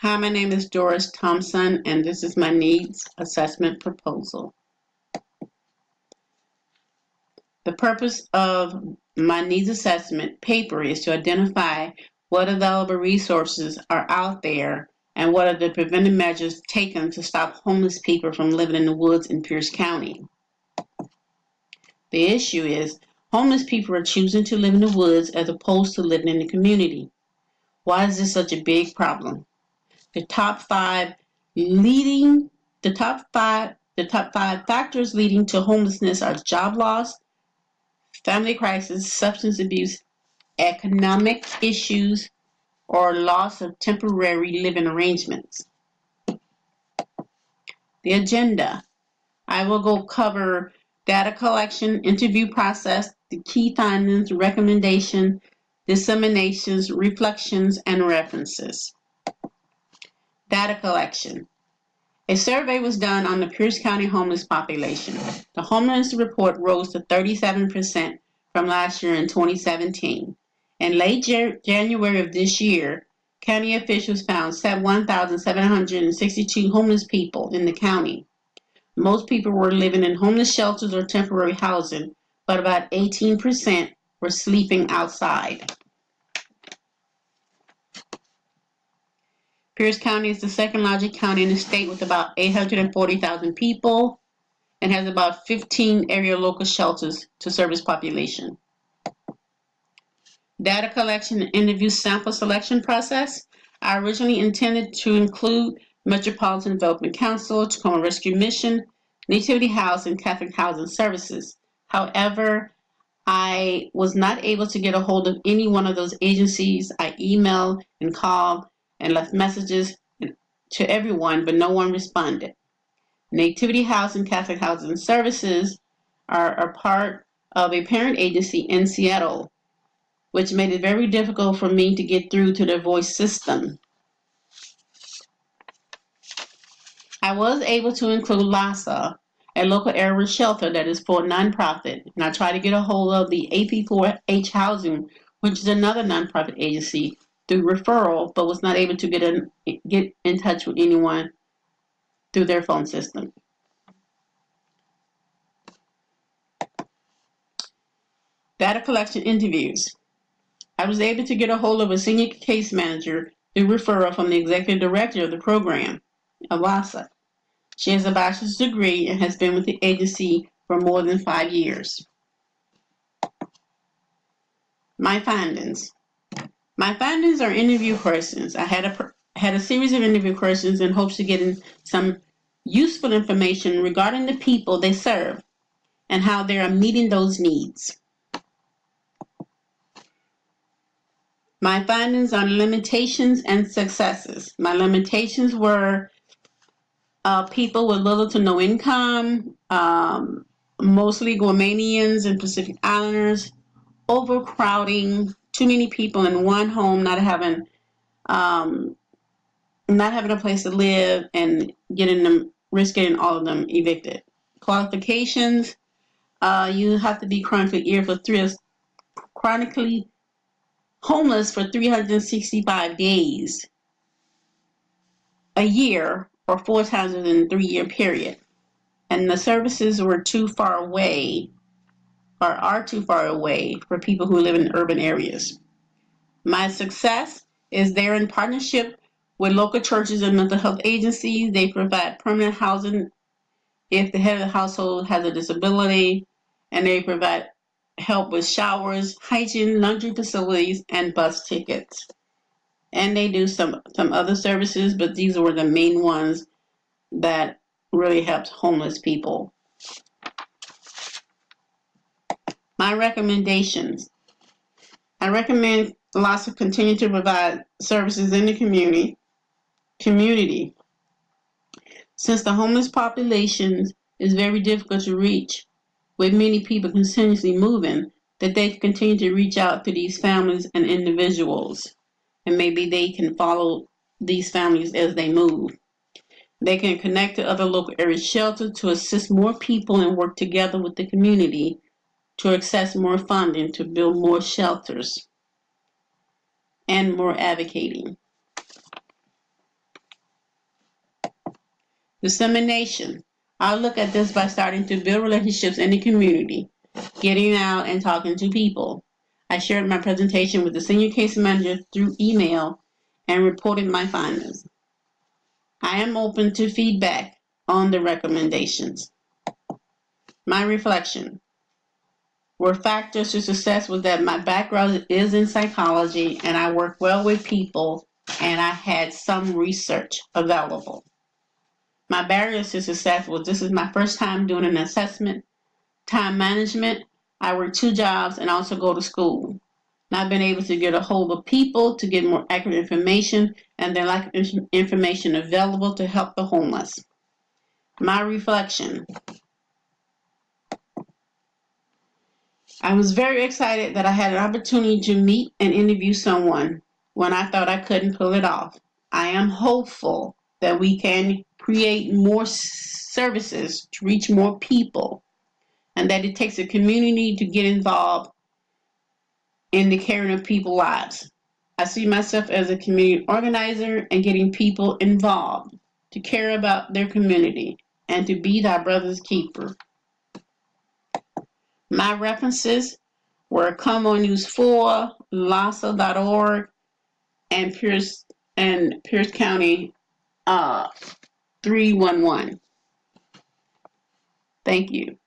Hi, my name is Doris Thompson, and this is my needs assessment proposal. The purpose of my needs assessment paper is to identify what available resources are out there and what are the preventive measures taken to stop homeless people from living in the woods in Pierce County. The issue is homeless people are choosing to live in the woods as opposed to living in the community. Why is this such a big problem? The top five factors leading to homelessness are job loss, family crisis, substance abuse, economic issues, or loss of temporary living arrangements. The agenda. I will go cover data collection, interview process, the key findings, recommendation, disseminations, reflections, and references. Data collection. A survey was done on the Pierce County homeless population. The homeless report rose to 37% from last year in 2017. In late January of this year, county officials found 1,762 homeless people in the county. Most people were living in homeless shelters or temporary housing, but about 18% were sleeping outside. Pierce County is the second largest county in the state with about 840,000 people and has about 15 area local shelters to serve its population. Data collection and interview sample selection process. I originally intended to include Metropolitan Development Council, Tacoma Rescue Mission, Nativity House, and Catholic Housing Services. However, I was not able to get a hold of any one of those agencies. I emailed and called and left messages to everyone, but no one responded. Nativity House and Catholic Housing Services are part of a parent agency in Seattle, which made it very difficult for me to get through to their voice system. I was able to include LASA, a local area shelter that is for a nonprofit, and I tried to get a hold of the AP4H Housing, which is another nonprofit agency, through referral, but was not able to get in touch with anyone through their phone system. Data collection interviews. I was able to get a hold of a senior case manager through referral from the executive director of the program, Alasa. She has a bachelor's degree and has been with the agency for more than 5 years. My findings. My findings are interview questions. I had a series of interview questions in hopes of getting some useful information regarding the people they serve and how they are meeting those needs. My findings on limitations and successes. My limitations were people with little to no income, mostly Guamanians and Pacific Islanders, overcrowding, too many people in one home, not having a place to live, and risking all of them evicted. Qualifications: you have to be chronically homeless for 365 days a year or 4 times within a 3-year period. And the services were too far away or are too far away for people who live in urban areas. My success is they're in partnership with local churches and mental health agencies. They provide permanent housing if the head of the household has a disability, and they provide help with showers, hygiene, laundry facilities, and bus tickets. And they do some other services, but these were the main ones that really helped homeless people. My recommendations. I recommend LASA continue to provide services in the community. Since the homeless population is very difficult to reach, with many people continuously moving, that they continue to reach out to these families and individuals, and maybe they can follow these families as they move. They can connect to other local area shelters to assist more people and work together with the community to access more funding to build more shelters and more advocating. Dissemination. I'll look at this by starting to build relationships in the community, getting out and talking to people. I shared my presentation with the senior case manager through email and reported my findings. I am open to feedback on the recommendations. My reflection. Were factors to success was that my background is in psychology and I work well with people and I had some research available. My barriers to success was this is my first time doing an assessment, time management. I work 2 jobs and also go to school. Not been able to get a hold of people to get more accurate information and their lack of information available to help the homeless. My reflection. I was very excited that I had an opportunity to meet and interview someone when I thought I couldn't pull it off. I am hopeful that we can create more services to reach more people and that it takes a community to get involved in the caring of people's lives. I see myself as a community organizer and getting people involved to care about their community and to be thy brother's keeper. My references were Como News 4, LASA.org, and Pierce County 311. Thank you.